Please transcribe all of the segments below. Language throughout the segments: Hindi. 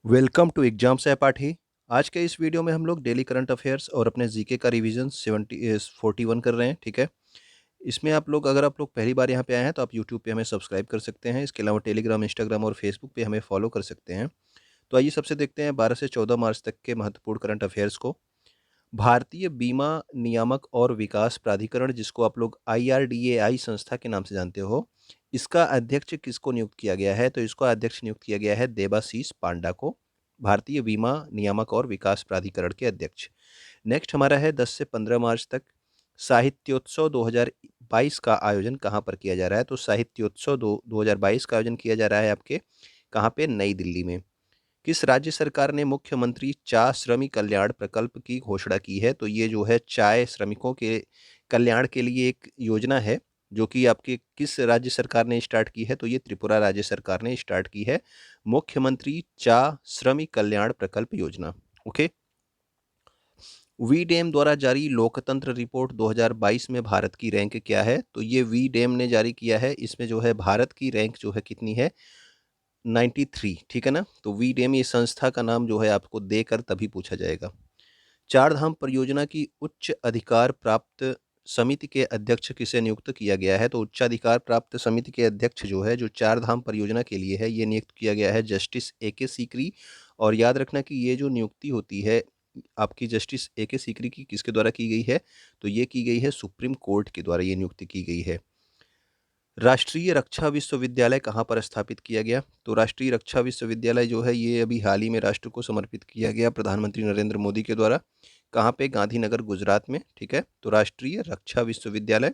वेलकम टू एग्जाम सहपाठी। आज के इस वीडियो में हम लोग डेली करंट अफेयर्स और अपने जीके का रिवीजन 41 कर रहे हैं। ठीक है, इसमें अगर आप लोग पहली बार यहाँ पे आए हैं तो आप यूट्यूब पे हमें सब्सक्राइब कर सकते हैं। इसके अलावा टेलीग्राम, इंस्टाग्राम और फेसबुक पे हमें फॉलो कर सकते हैं। तो आइए सबसे देखते हैं 12 से 14 मार्च तक के महत्वपूर्ण करंट अफेयर्स को। भारतीय बीमा नियामक और विकास प्राधिकरण, जिसको आप लोग IRDAI संस्था के नाम से जानते हो, इसका अध्यक्ष किसको नियुक्त किया गया है? तो इसका अध्यक्ष नियुक्त किया गया है देबाशीष पांडा को, भारतीय बीमा नियामक और विकास प्राधिकरण के अध्यक्ष। नेक्स्ट हमारा है 10 से 15 मार्च तक साहित्योत्सव 2022 का आयोजन कहाँ पर किया जा रहा है? तो साहित्योत्सव 2022 का आयोजन किया जा रहा है आपके कहाँ पे? नई दिल्ली में। किस राज्य सरकार ने मुख्यमंत्री चाय श्रमिक कल्याण प्रकल्प की घोषणा की है? तो ये जो है चाय श्रमिकों के कल्याण के लिए एक योजना है, जो कि आपके किस राज्य सरकार ने स्टार्ट की है? तो ये त्रिपुरा राज्य सरकार ने स्टार्ट की है, मुख्यमंत्री चाय श्रमिक कल्याण प्रकल्प योजना। ओके। वी डैम द्वारा जारी लोकतंत्र रिपोर्ट 2022 में भारत की रैंक क्या है? तो ये वी डैम ने जारी किया है। इसमें जो है भारत की रैंक जो है कितनी है? 93। ठीक है ना। तो वी डेम ये संस्था का नाम जो है आपको देकर तभी पूछा जाएगा। चार धाम परियोजना की उच्च अधिकार प्राप्त समिति के अध्यक्ष किसे नियुक्त किया गया है? तो उच्च अधिकार प्राप्त समिति के अध्यक्ष जो है, जो चार धाम परियोजना के लिए है, ये नियुक्त किया गया है जस्टिस AK सीकरी। और याद रखना कि ये जो नियुक्ति होती है आपकी जस्टिस AK सीकरी की, किसके द्वारा की गई है? तो ये की गई है सुप्रीम कोर्ट के द्वारा ये नियुक्ति की गई है। राष्ट्रीय रक्षा विश्वविद्यालय कहाँ पर स्थापित किया गया? तो राष्ट्रीय रक्षा विश्वविद्यालय जो है ये अभी हाल ही में राष्ट्र को समर्पित किया गया प्रधानमंत्री नरेंद्र मोदी के द्वारा। कहाँ पे? गांधीनगर, गुजरात में। ठीक है, तो राष्ट्रीय रक्षा विश्वविद्यालय।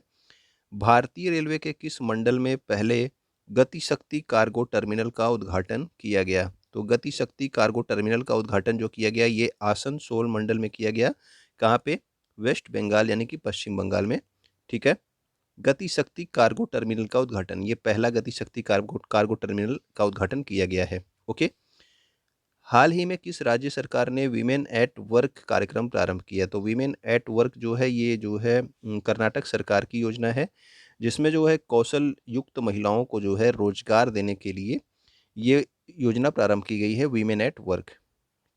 भारतीय रेलवे के किस मंडल में पहले गति शक्ति कार्गो टर्मिनल का उद्घाटन किया गया? तो गति शक्ति कार्गो टर्मिनल का उद्घाटन जो किया गया ये आसनसोल मंडल में किया गया। कहाँ पे? वेस्ट बंगाल यानी कि पश्चिम बंगाल में। ठीक है, गति शक्ति कार्गो टर्मिनल का उद्घाटन, ये पहला गति शक्ति कार्गो टर्मिनल का उद्घाटन किया गया है। ओके। हाल ही में किस राज्य सरकार ने वीमेन एट वर्क कार्यक्रम प्रारंभ किया? तो वीमेन एट वर्क जो है ये जो है कर्नाटक सरकार की योजना है, जिसमें जो है कौशल युक्त महिलाओं को जो है रोजगार देने के लिए ये योजना प्रारंभ की गई है, वीमेन एट वर्क।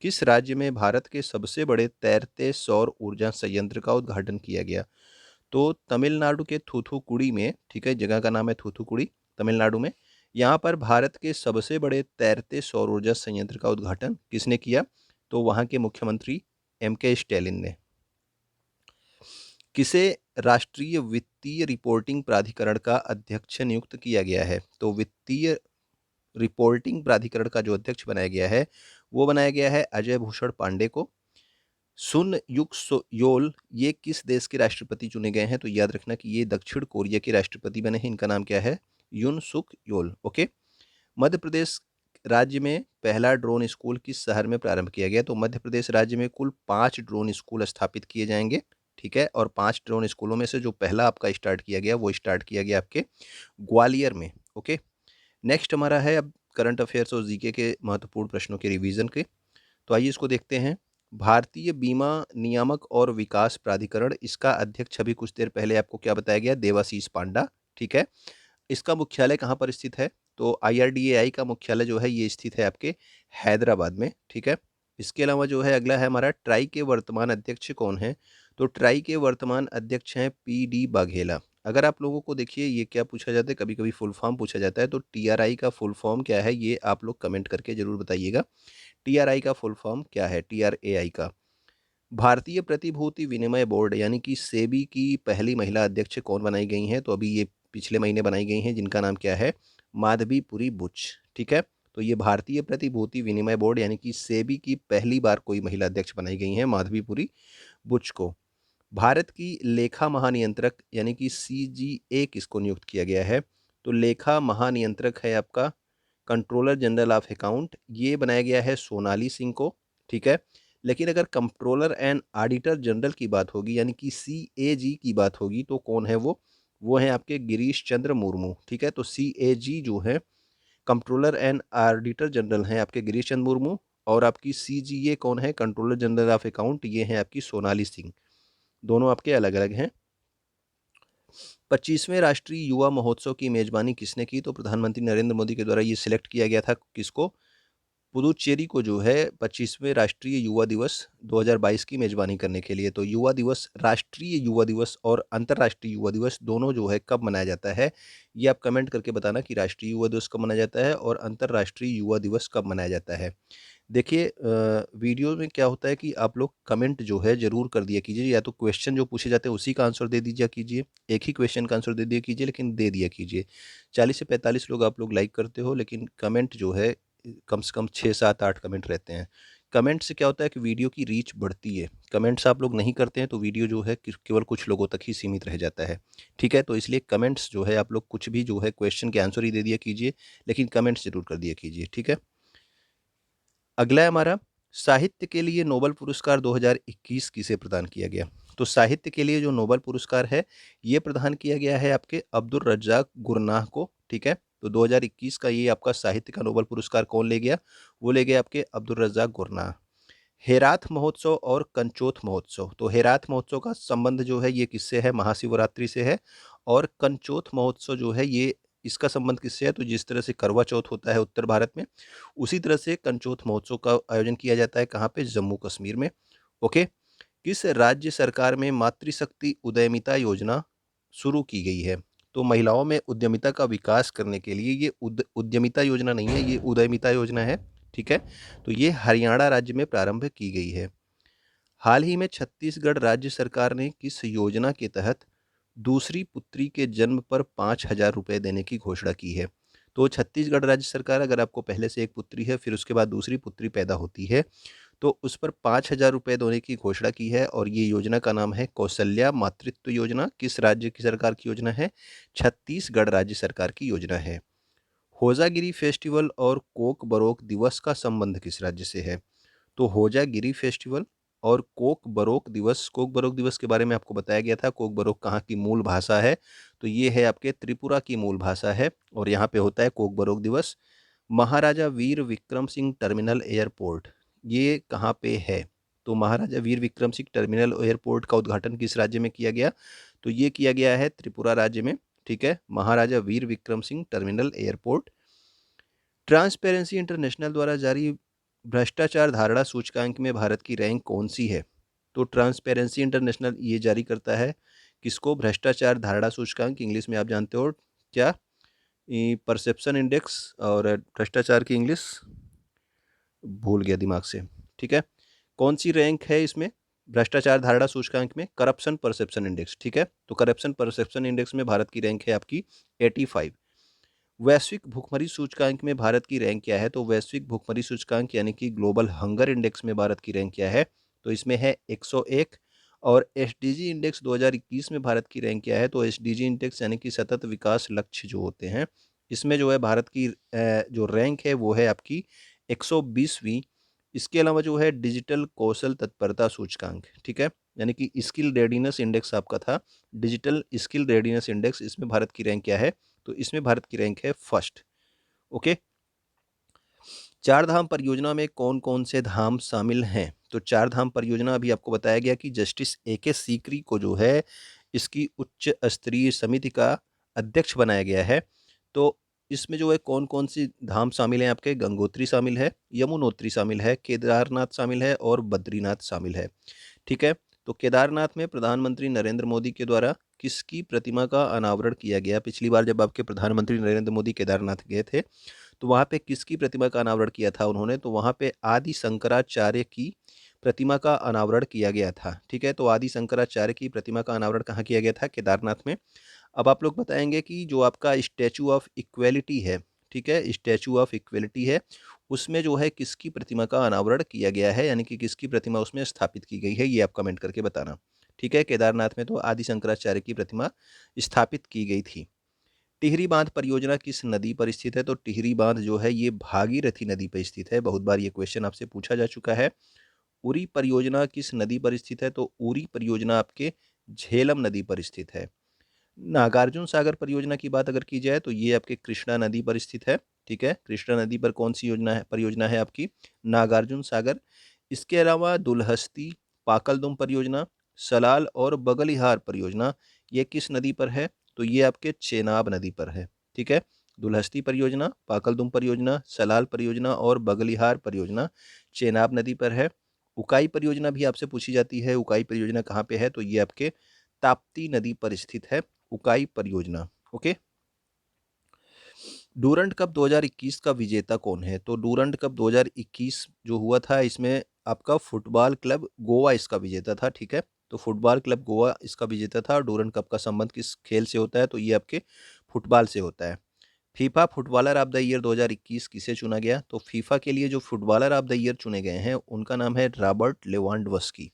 किस राज्य में भारत के सबसे बड़े तैरते सौर ऊर्जा संयंत्र का उद्घाटन किया गया? तो तमिलनाडु के थूथुकुड़ी में। ठीक है, जगह का नाम है थूथुकुड़ी, तमिलनाडु में। यहाँ पर भारत के सबसे बड़े तैरते सौर ऊर्जा संयंत्र का उद्घाटन किसने किया? तो वहाँ के मुख्यमंत्री MK स्टैलिन ने। किसे राष्ट्रीय वित्तीय रिपोर्टिंग प्राधिकरण का अध्यक्ष नियुक्त किया गया है? तो वित्तीय रिपोर्टिंग प्राधिकरण का जो अध्यक्ष बनाया गया है वो बनाया गया है अजय भूषण पांडे को। सुन युक योल ये किस देश के राष्ट्रपति चुने गए हैं? तो याद रखना कि ये दक्षिण कोरिया के राष्ट्रपति बने हैं। इनका नाम क्या है? युन सुक योल। ओके। मध्य प्रदेश राज्य में पहला ड्रोन स्कूल किस शहर में प्रारंभ किया गया? तो मध्य प्रदेश राज्य में कुल 5 ड्रोन स्कूल स्थापित किए जाएंगे। ठीक है, और 5 ड्रोन स्कूलों में से जो पहला आपका स्टार्ट किया गया वो स्टार्ट किया गया आपके ग्वालियर में। ओके। नेक्स्ट हमारा है अब करंट अफेयर्स और जीके के महत्वपूर्ण प्रश्नों के रिवीजन के। तो आइए इसको देखते हैं। भारतीय बीमा नियामक और विकास प्राधिकरण, इसका अध्यक्ष अभी कुछ देर पहले आपको क्या बताया गया? देवाशीष पांडा। ठीक है, इसका मुख्यालय कहाँ पर स्थित है? तो IRDAI का मुख्यालय जो है ये स्थित है आपके हैदराबाद में। ठीक है, इसके अलावा जो है अगला है हमारा ट्राई के वर्तमान अध्यक्ष कौन है? तो ट्राई के वर्तमान अध्यक्ष हैं PD बाघेला। अगर आप लोगों को देखिए ये क्या पूछा जाता है, कभी कभी फुल फॉर्म पूछा जाता है, तो TRI का फुल फॉर्म क्या है ये आप लोग कमेंट करके जरूर बताइएगा। TRI का फुल फॉर्म क्या है? TRAI का। भारतीय प्रतिभूति विनिमय बोर्ड यानी कि सेबी की पहली महिला अध्यक्ष कौन बनाई गई हैं? तो अभी ये पिछले महीने बनाई गई हैं, जिनका नाम क्या है? माधवीपुरी बुच। ठीक है, तो ये भारतीय प्रतिभूति विनिमय बोर्ड यानी कि सेबी की पहली बार कोई महिला अध्यक्ष बनाई गई हैं, माधवीपुरी बुच को। भारत की लेखा महानियंत्रक यानी कि CGA किसको नियुक्त किया गया है? तो लेखा महानियंत्रक है आपका कंट्रोलर जनरल ऑफ अकाउंट, ये बनाया गया है सोनाली सिंह को। ठीक है, लेकिन अगर कंट्रोलर एंड ऑडिटर जनरल की बात होगी यानी कि CAG की बात होगी तो कौन है वो है आपके गिरीश चंद्र मुर्मू। ठीक है, तो CAG जो है कंट्रोलर एंड ऑडिटर जनरल हैं आपके गिरीश चंद्र मुर्मू, और आपकी CGA कौन है? कंट्रोलर जनरल ऑफ अकाउंट, ये हैं आपकी सोनाली सिंह। दोनों आपके अलग अलग हैं। 25वें राष्ट्रीय युवा महोत्सव की मेजबानी किसने की? तो प्रधानमंत्री नरेंद्र मोदी के द्वारा ये सिलेक्ट किया गया था। किसको? पुदुचेरी को जो है 25वें राष्ट्रीय युवा दिवस 2022 की मेज़बानी करने के लिए। तो युवा दिवस, राष्ट्रीय युवा दिवस और अंतर्राष्ट्रीय युवा दिवस दोनों जो है कब मनाया जाता है, ये आप कमेंट करके बताना कि राष्ट्रीय युवा दिवस कब मनाया जाता है और अंतर्राष्ट्रीय युवा दिवस कब मनाया जाता है। देखिए वीडियो में क्या होता है कि आप लोग कमेंट जो है ज़रूर कर दिया कीजिए, या तो क्वेश्चन जो पूछे जाते हैं उसी का आंसर दे दीजिए कीजिए। एक ही क्वेश्चन का आंसर दे दिया कीजिए, लेकिन दे दिया कीजिए। 40 से 45 लोग आप लोग लाइक करते हो, लेकिन कमेंट जो है कम से कम 6, 7, 8 कमेंट रहते हैं। कमेंट से क्या होता है कि वीडियो की रीच बढ़ती है। कमेंट्स आप लोग नहीं करते हैं तो वीडियो जो है केवल कुछ लोगों तक ही सीमित रह जाता है। ठीक है? तो इसलिए कमेंट्स जो है आप लोग कुछ भी जो है क्वेश्चन के आंसर ही दे दिया कीजिए, लेकिन कमेंट्स ज़रूर कर दिया कीजिए। ठीक है? अगला है हमारा, साहित्य के लिए नोबेल पुरस्कार 2021 किसे प्रदान किया गया? तो साहित्य के लिए जो नोबेल पुरस्कार है, ये प्रदान किया गया है आपके अब्दुल रज़्ज़ाक़ गुरनाह को। ठीक है? तो 2021 का ये आपका साहित्य का नोबेल पुरस्कार कौन ले गया? वो ले गया आपके अब्दुल रज़्ज़ाक़ गुरनाह। हेरात महोत्सव और कंचोथ महोत्सव, तो हेरात महोत्सव का संबंध जो है ये किससे है? महाशिवरात्रि से है। और कंचोथ महोत्सव जो है ये, इसका संबंध किससे है? तो जिस तरह से करवा चौथ होता है उत्तर भारत में, उसी तरह से कंचोथ महोत्सव का आयोजन किया जाता है। कहाँ पे? जम्मू कश्मीर में। ओके। किस राज्य सरकार में मातृशक्ति उद्यमिता योजना शुरू की गई है? तो महिलाओं में उद्यमिता का विकास करने के लिए ये उद्यमिता योजना नहीं है, ये उदयमिता योजना है। ठीक है? तो ये हरियाणा राज्य में प्रारंभ की गई है। हाल ही में छत्तीसगढ़ राज्य सरकार ने किस योजना के तहत दूसरी पुत्री के जन्म पर 5,000 रुपये देने की घोषणा की है? तो छत्तीसगढ़ राज्य सरकार, अगर आपको पहले से एक पुत्री है फिर उसके बाद दूसरी पुत्री पैदा होती है, तो उस पर 5,000 रुपये देने की घोषणा की है, और ये योजना का नाम है कौशल्या मातृत्व योजना। किस राज्य की सरकार की योजना है? छत्तीसगढ़ राज्य सरकार की योजना है। होजागिरी फेस्टिवल और कोक बरोक दिवस का संबंध किस राज्य से है? तो होजागिरी फेस्टिवल और कोक बरोक दिवस के बारे में आपको बताया गया था। कोक बरोक कहाँ की मूल भाषा है? तो ये है आपके त्रिपुरा की मूल भाषा है, और यहाँ पे होता है कोक बरोक दिवस। महाराजा वीर विक्रम सिंह टर्मिनल एयरपोर्ट, ये कहाँ पे है? तो महाराजा वीर विक्रम सिंह टर्मिनल एयरपोर्ट का उद्घाटन किस राज्य में किया गया? तो ये किया गया है त्रिपुरा राज्य में। ठीक है? Maharaja Veer Vikram Singh terminal airport. Transparency international द्वारा जारी भ्रष्टाचार धारणा सूचकांक में भारत की रैंक कौन सी है? तो ट्रांसपेरेंसी इंटरनेशनल ये जारी करता है किसको? भ्रष्टाचार धारणा सूचकांक, इंग्लिश में आप जानते हो क्या? Perception index. और भ्रष्टाचार की इंग्लिश भूल गया दिमाग से। ठीक है? कौन सी रैंक है इसमें? भ्रष्टाचार धारणा सूचकांक में करप्शन परसेप्शन इंडेक्स। ठीक है? तो करप्शन परसेप्शन इंडेक्स में भारत की रैंक है आपकी 85। वैश्विक भुखमरी सूचकांक में भारत की रैंक क्या है? तो वैश्विक भुखमरी सूचकांक यानी कि ग्लोबल हंगर इंडेक्स में भारत की रैंक क्या है? तो इसमें है 101। और एसडीजी इंडेक्स 2021 में भारत की रैंक क्या है? तो एसडीजी इंडेक्स यानी कि सतत विकास लक्ष्य जो होते हैं, इसमें जो है भारत की जो रैंक है वो है आपकी 120वीं। इसके अलावा जो है डिजिटल कौशल तत्परता सूचकांक, ठीक है, यानी कि स्किल रेडीनेस इंडेक्स आपका था, डिजिटल स्किल रेडीनेस इंडेक्स, इसमें भारत की रैंक क्या है? तो इसमें भारत की रैंक है फर्स्ट। ओके। चार धाम परियोजना में कौन कौन से धाम शामिल हैं? तो चार धाम परियोजना अभी आपको बताया गया कि जस्टिस ए.के. सीकरी को जो है इसकी उच्च स्तरीय समिति का अध्यक्ष बनाया गया है। तो इसमें जो है कौन कौन सी धाम शामिल हैं आपके? गंगोत्री शामिल है, यमुनोत्री शामिल है, केदारनाथ शामिल है और बद्रीनाथ शामिल है। ठीक है? तो केदारनाथ में प्रधानमंत्री नरेंद्र मोदी के द्वारा किसकी प्रतिमा का अनावरण किया गया? पिछली बार जब आपके प्रधानमंत्री नरेंद्र मोदी केदारनाथ गए थे तो वहाँ पे किसकी प्रतिमा का अनावरण किया था उन्होंने? तो वहाँ पे आदि शंकराचार्य की प्रतिमा का अनावरण किया गया था। ठीक है? तो आदि शंकराचार्य की प्रतिमा का अनावरण कहाँ किया गया था? केदारनाथ में। अब आप लोग बताएंगे कि जो आपका स्टैचू ऑफ इक्वेलिटी है, ठीक है, स्टैचू ऑफ इक्वेलिटी है, उसमें जो है किसकी प्रतिमा का अनावरण किया गया है, यानी कि किसकी प्रतिमा उसमें स्थापित की गई है, ये आप कमेंट करके बताना। ठीक है? केदारनाथ में तो आदि शंकराचार्य की प्रतिमा स्थापित की गई थी। टिहरी बांध परियोजना किस नदी पर स्थित है? तो टिहरी बांध जो है ये भागीरथी नदी पर स्थित है। बहुत बार ये क्वेश्चन आपसे पूछा जा चुका है। उरी परियोजना किस नदी पर स्थित है? तो उरी परियोजना आपके झेलम नदी पर स्थित है। नागार्जुन सागर परियोजना की बात अगर की जाए तो ये आपके कृष्णा नदी पर स्थित है। ठीक है? कृष्णा नदी पर कौन सी योजना है, परियोजना है आपकी? नागार्जुन सागर। इसके अलावा दुलहस्ती, पाकलदुम परियोजना, सलाल और बगलिहार परियोजना, ये किस नदी पर है? तो ये आपके चेनाब नदी पर है। ठीक है? दुल्हस्ती परियोजना, पाकलदुम परियोजना, सलाल परियोजना और बगलिहार परियोजना चेनाब नदी पर है। उकाई परियोजना भी आपसे पूछी जाती है, उकाई परियोजना कहाँ पे है, तो ये आपके ताप्ती नदी पर स्थित है उकाई परियोजना। ओके। डूरंड कप 2021 का विजेता कौन है? तो डूरंड कप 2021 जो हुआ था, इसमें आपका फुटबॉल क्लब गोवा इसका विजेता था, ठीक है। तो फुटबॉल क्लब गोवा इसका विजेता था। और डूरंड कप का संबंध किस खेल से होता है? तो ये आपके फुटबॉल से होता है। FIFA footballer of the year 2021 किसे चुना गया? तो फीफा के लिए जो फुटबॉलर ऑफ द ईयर चुने गए हैं उनका नाम है रॉबर्ट लेवांडोव्स्की,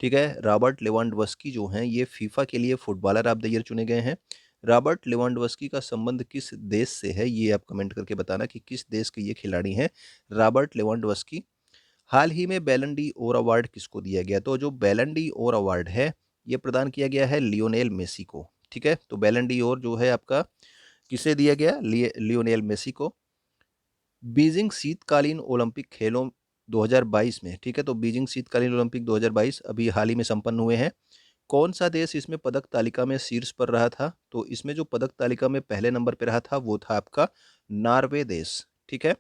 ठीक है। रॉबर्ट लेवांडोव्स्की जो हैं ये फीफा के लिए फुटबॉलर ऑफ द ईयर चुने गए हैं। रॉबर्ट लेवांडोव्स्की का संबंध किस देश से है, ये आप कमेंट करके बताना कि किस देश के ये खिलाड़ी हैं रॉबर्ट लेवांडोव्स्की। हाल ही में बैलन डी ओर अवार्ड किसको दिया गया? तो जो बैलन डी ओर अवार्ड है ये प्रदान किया गया है लियोनेल मेसी को, ठीक है। तो बैलन डी ओर जो है आपका किसे दिया गया? लियोनेल मेसी को। बीजिंग शीतकालीन ओलंपिक खेलों 2022 में, ठीक है। तो बीजिंग शीतकालीन ओलंपिक 2022 अभी हाल ही में संपन्न हुए हैं। कौन सा देश इसमें पदक तालिका में शीर्ष पर रहा था? तो इसमें जो पदक तालिका में पहले नंबर पर रहा था वो था आपका नॉर्वे देश, ठीक है।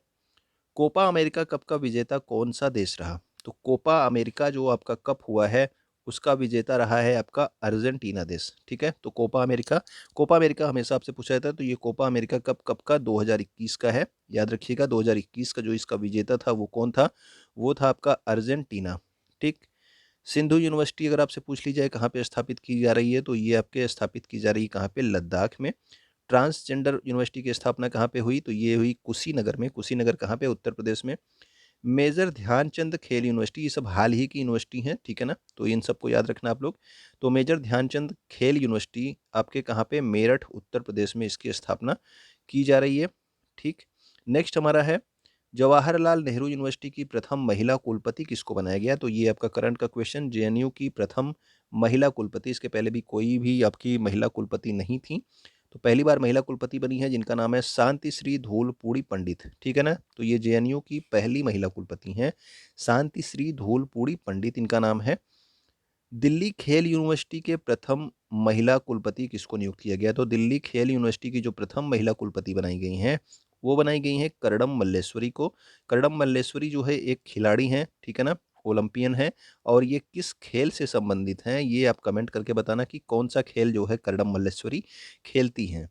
कोपा अमेरिका कप का विजेता कौन सा देश रहा? तो कोपा अमेरिका जो आपका कप हुआ है उसका विजेता रहा है आपका अर्जेंटीना देश, ठीक है। तो कोपा अमेरिका हमेशा आपसे पूछा जाता है। तो ये कोपा अमेरिका कप कब का? 2021 का है, याद रखिएगा। 2021 का जो इसका विजेता था वो कौन था? वो था आपका अर्जेंटीना, ठीक। सिंधु यूनिवर्सिटी अगर आपसे पूछ ली जाए कहाँ पे स्थापित की जा रही है, तो ये आपके स्थापित की जा रही है कहाँ पे? लद्दाख में। ट्रांसजेंडर यूनिवर्सिटी की स्थापना कहाँ पे हुई? तो ये हुई कुशीनगर में। कुशीनगर कहाँ पे? उत्तर प्रदेश में। मेजर ध्यानचंद खेल यूनिवर्सिटी, ये सब हाल ही की यूनिवर्सिटी हैं, ठीक है ना। तो इन सबको याद रखना आप लोग। तो मेजर ध्यानचंद खेल यूनिवर्सिटी आपके कहाँ पे? मेरठ उत्तर प्रदेश में इसकी स्थापना की जा रही है, ठीक। नेक्स्ट हमारा है जवाहरलाल नेहरू यूनिवर्सिटी की प्रथम महिला कुलपति किसको बनाया गया? तो ये आपका करंट का क्वेश्चन, जेएनयू की प्रथम महिला कुलपति, इसके पहले भी कोई भी आपकी महिला कुलपति नहीं थी। तो पहली बार महिला कुलपति बनी है जिनका नाम है शांति श्री धूलपुड़ी पंडित, ठीक है ना। तो ये जेएनयू की पहली महिला कुलपति हैं शांति श्री धूलपुड़ी पंडित, इनका नाम है। दिल्ली खेल यूनिवर्सिटी के प्रथम महिला कुलपति किसको नियुक्त किया गया? तो दिल्ली खेल यूनिवर्सिटी की जो प्रथम महिला कुलपति बनाई गई हैं वो बनाई गई हैं करडम मल्लेश्वरी को। करडम मल्लेश्वरी जो है एक खिलाड़ी हैं, ठीक है ना, ओलंपियन है। और ये किस खेल से संबंधित हैं ये आप कमेंट करके बताना कि कौन सा खेल जो है करडम मल्लेश्वरी खेलती हैं।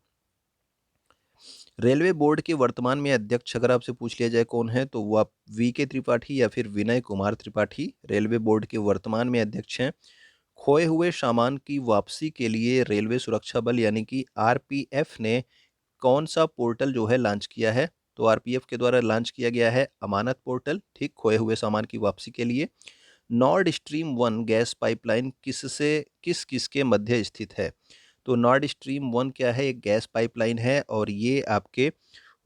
रेलवे बोर्ड के वर्तमान में अध्यक्ष अगर आपसे पूछ लिया जाए कौन है, तो वो आप वीके त्रिपाठी या फिर विनय कुमार त्रिपाठी रेलवे बोर्ड के वर्तमान में अध्यक्ष हैं। खोए हुए सामान की वापसी के लिए रेलवे सुरक्षा बल यानी कि आरपीएफ ने कौन सा पोर्टल जो है लॉन्च किया है? तो आरपीएफ के द्वारा लॉन्च किया गया है अमानत पोर्टल, ठीक, खोए हुए सामान की वापसी के लिए। नॉर्ड स्ट्रीम 1 गैस पाइपलाइन किस किसके मध्य स्थित है? तो नॉर्ड स्ट्रीम 1 क्या है? एक गैस पाइपलाइन है और ये आपके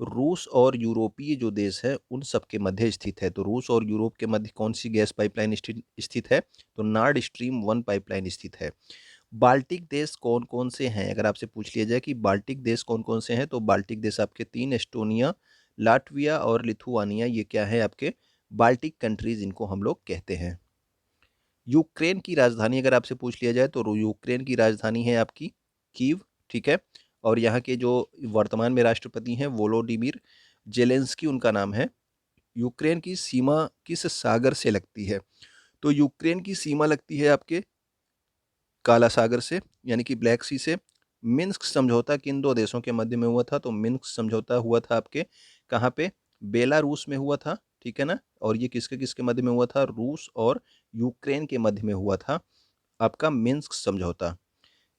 रूस और यूरोपीय जो देश हैं उन सब के मध्य स्थित है। तो रूस और यूरोप के मध्य कौन सी गैस पाइपलाइन स्थित है? तो नॉर्ड स्ट्रीम 1 पाइपलाइन स्थित है। बाल्टिक देश कौन कौन से हैं? अगर आपसे पूछ लिया जाए कि बाल्टिक देश कौन कौन से हैं, तो बाल्टिक देश आपके 3 एस्टोनिया, लाटविया और लिथुआनिया, ये क्या है आपके बाल्टिक कंट्रीज इनको हम लोग कहते हैं। यूक्रेन की राजधानी अगर आपसे पूछ लिया जाए तो यूक्रेन की राजधानी है आपकी कीव, ठीक है। और यहाँ के जो वर्तमान में राष्ट्रपति हैं वोलोडिमिर जेलेंस्की उनका नाम है। यूक्रेन की सीमा किस सागर से लगती है? तो यूक्रेन की सीमा लगती है आपके काला सागर से यानी कि ब्लैक सी से। मिन्स्क समझौता किन दो देशों के मध्य में हुआ था? तो मिन्स्क समझौता हुआ था आपके कहाँ पे? बेलारूस में हुआ था, ठीक है ना। और ये किसके किसके मध्य में हुआ था? रूस और यूक्रेन के मध्य में हुआ था आपका मिन्स्क समझौता।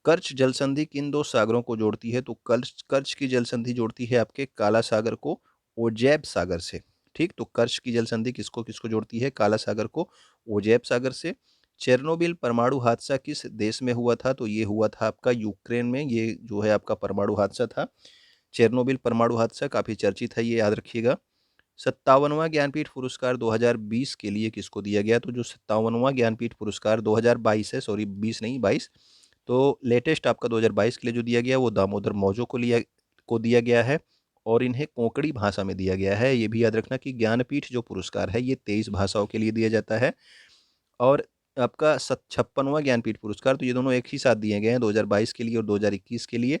कर्च जल संधि किन दो सागरों को जोड़ती है? तो कर्च कर्च की जल संधि जोड़ती है आपके काला सागर को ओजैब सागर से, ठीक। तो कर्च की जल संधि किसको किसको जोड़ती है? काला सागर को ओजैब सागर से। चेरनोबिल परमाणु हादसा किस देश में हुआ था? तो ये हुआ था आपका यूक्रेन में, ये जो है आपका परमाणु हादसा था। चेरनोबिल परमाणु हादसा काफ़ी चर्चित है, ये याद रखिएगा। 57वां ज्ञानपीठ पुरस्कार 2020 के लिए किसको दिया गया? तो जो 57वां ज्ञानपीठ पुरस्कार 2022 है, सॉरी 20 नहीं 22, तो लेटेस्ट आपका 2022 के लिए जो दिया गया वो दामोदर मौजो को दिया गया है। और इन्हें कोंकणी भाषा में दिया गया है। ये भी याद रखना कि ज्ञानपीठ जो पुरस्कार है ये 23 भाषाओं के लिए दिया जाता है। और आपका 56वां ज्ञानपीठ पुरस्कार, तो ये दोनों एक ही साथ दिए गए हैं 2022 के लिए और 2021 के लिए।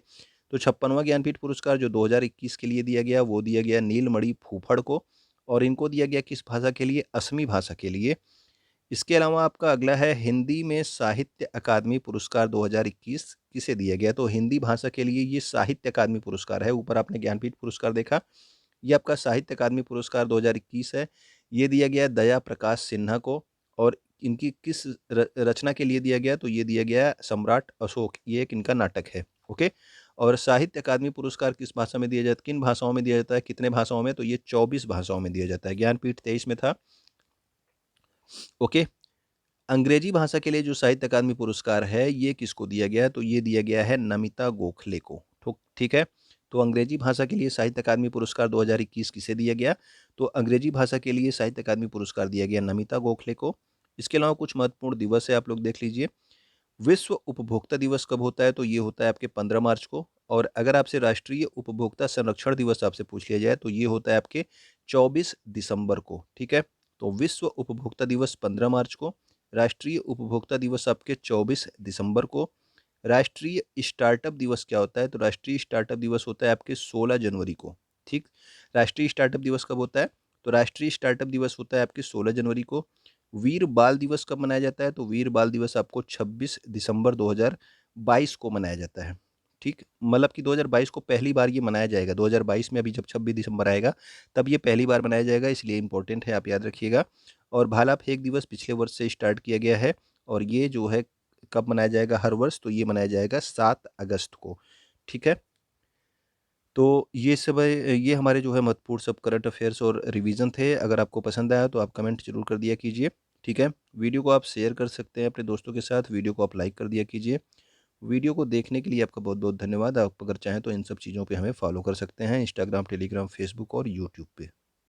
तो 56वां ज्ञानपीठ पुरस्कार जो 2021 के लिए दिया गया, वो दिया गया नीलमणि फूफड़ को, और इनको दिया गया किस भाषा के लिए? असमी भाषा के लिए। इसके अलावा आपका अगला है हिंदी में साहित्य अकादमी पुरस्कार 2021 किसे दिया गया? तो हिंदी भाषा के लिए ये साहित्य अकादमी पुरस्कार है। ऊपर आपने ज्ञानपीठ पुरस्कार देखा, ये आपका साहित्य अकादमी पुरस्कार 2021 है। ये दिया गया दया प्रकाश सिन्हा को, और इनकी किस रचना के लिए दिया गया? तो ये दिया गया सम्राट अशोक, ये एक इनका नाटक है। ओके। और साहित्य अकादमी पुरस्कार किस भाषा में दिया जाता है? किन भाषाओं में दिया जाता है? कितने भाषाओं में? तो ये 24 भाषाओं में दिया जाता है। ज्ञानपीठ 23 में था। ओके। अंग्रेजी भाषा के लिए जो साहित्य अकादमी पुरस्कार है, ये किसको दिया गया है? तो ये दिया गया है नमिता गोखले को। ठीक है। तो अंग्रेजी भाषा के लिए साहित्य अकादमी पुरस्कार 2021 किसे दिया गया? तो अंग्रेजी भाषा के लिए साहित्य अकादमी पुरस्कार दिया गया नमिता गोखले को। इसके अलावा कुछ महत्वपूर्ण दिवस है, आप लोग देख लीजिए। विश्व उपभोक्ता दिवस कब होता है? तो ये होता है आपके 15 मार्च को। और अगर आपसे राष्ट्रीय उपभोक्ता संरक्षण दिवस आपसे पूछ लिया जाए, तो ये होता है आपके 24 दिसंबर को। ठीक है। तो विश्व उपभोक्ता दिवस 15 मार्च को, राष्ट्रीय उपभोक्ता दिवस आपके 24 दिसंबर को। राष्ट्रीय स्टार्टअप दिवस क्या होता है? तो राष्ट्रीय स्टार्टअप दिवस होता है आपके 16 जनवरी को। ठीक। राष्ट्रीय स्टार्टअप दिवस कब होता है? तो राष्ट्रीय स्टार्टअप दिवस होता है आपके 16 जनवरी को। वीर बाल दिवस कब मनाया जाता है? तो वीर बाल दिवस आपको 26 दिसंबर 2022 को मनाया जाता है। ठीक, मतलब कि 2022 को पहली बार ये मनाया जाएगा। 2022 में अभी जब 26 दिसंबर आएगा, तब ये पहली बार मनाया जाएगा, इसलिए इम्पोर्टेंट है, आप याद रखिएगा। और भाला फेंक दिवस पिछले वर्ष से स्टार्ट किया गया है, और ये जो है कब मनाया जाएगा हर वर्ष? तो ये मनाया जाएगा 7 अगस्त को। ठीक है। तो ये सब है, ये हमारे जो है महत्वपूर्ण सब करंट अफेयर्स और रिवीजन थे। अगर आपको पसंद आया तो आप कमेंट जरूर कर दिया कीजिए। ठीक है। वीडियो को आप शेयर कर सकते हैं अपने दोस्तों के साथ, वीडियो को आप लाइक कर दिया कीजिए। वीडियो को देखने के लिए आपका बहुत बहुत धन्यवाद। आप अगर चाहें तो इन सब चीज़ों पे हमें फॉलो कर सकते हैं, इंस्टाग्राम, टेलीग्राम, फेसबुक और यूट्यूब पे।